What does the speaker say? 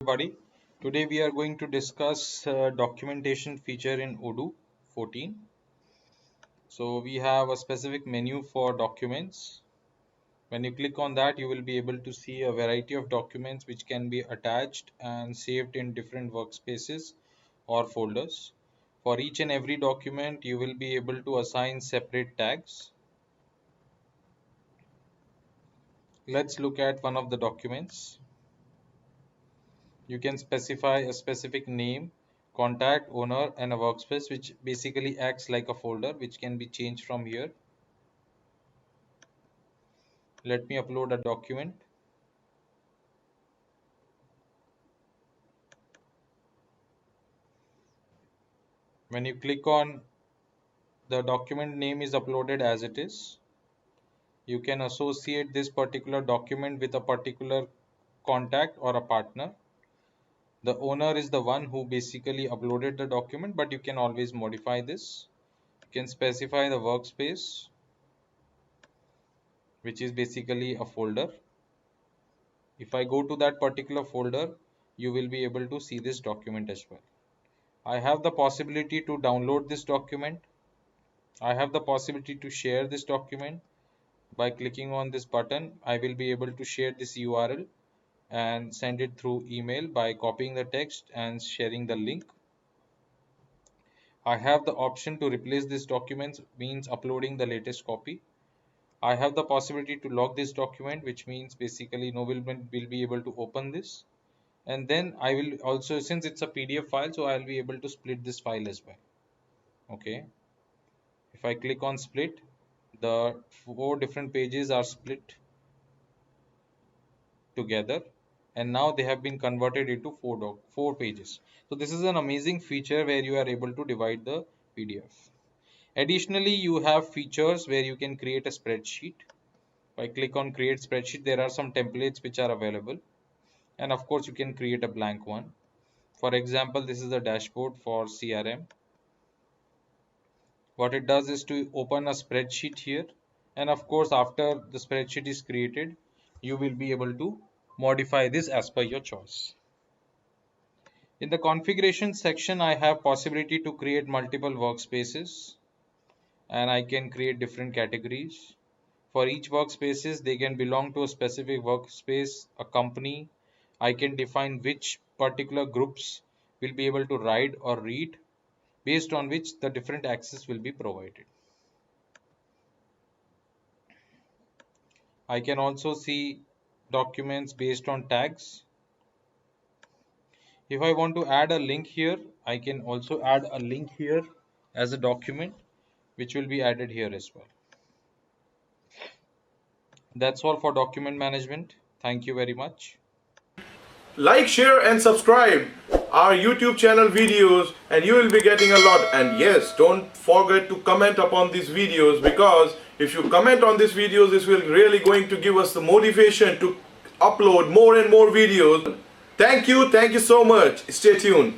Everybody. Today we are going to discuss documentation feature in Odoo 14. So we have a specific menu for documents. When you click on that, you will be able to see a variety of documents which can be attached and saved in different workspaces or folders. For each and every document, you will be able to assign separate tags. Let's look at one of the documents. You can specify a specific name, contact, owner, and a workspace, which basically acts like a folder which can be changed from here. Let me upload a document. When you click on the document, name is uploaded as it is. You can associate this particular document with a particular contact or a partner. The owner is the one who basically uploaded the document, but you can always modify this. You can specify the workspace, which is basically a folder. If I go to that particular folder, you will be able to see this document as well. I have the possibility to download this document. I have the possibility to share this document. By clicking on this button, I will be able to share this URL and send it through email by copying the text and sharing the link. I have the option to replace this document, means uploading the latest copy. I have the possibility to lock this document, which means basically no one will be able to open this. And then I will also, since it's a PDF file, so I'll be able to split this file as well. Okay. If I click on split, the 4 different pages are split together, and now they have been converted into 4 pages. So this is an amazing feature where you are able to divide the PDF. Additionally, you have features where you can create a spreadsheet. If I click on create spreadsheet, there are some templates which are available, and of course you can create a blank one. For example, this is a dashboard for CRM. What it does is to open a spreadsheet here, and of course after the spreadsheet is created, you will be able to modify this as per your choice. In the configuration section, I have possibility to create multiple workspaces, and I can create different categories. For each workspaces, they can belong to a specific workspace, a company. I can define which particular groups will be able to write or read, based on which the different access will be provided. I can also see documents based on tags. If I want to add a link here, I can also add a link here as a document, which will be added here as well. That's all for document management. Thank you very much. Like, share and subscribe our YouTube channel videos and you will be getting a lot. And yes, don't forget to comment upon these videos, because if you comment on these videos, this will really going to give us the motivation to upload more and more videos. Thank you so much. Stay tuned.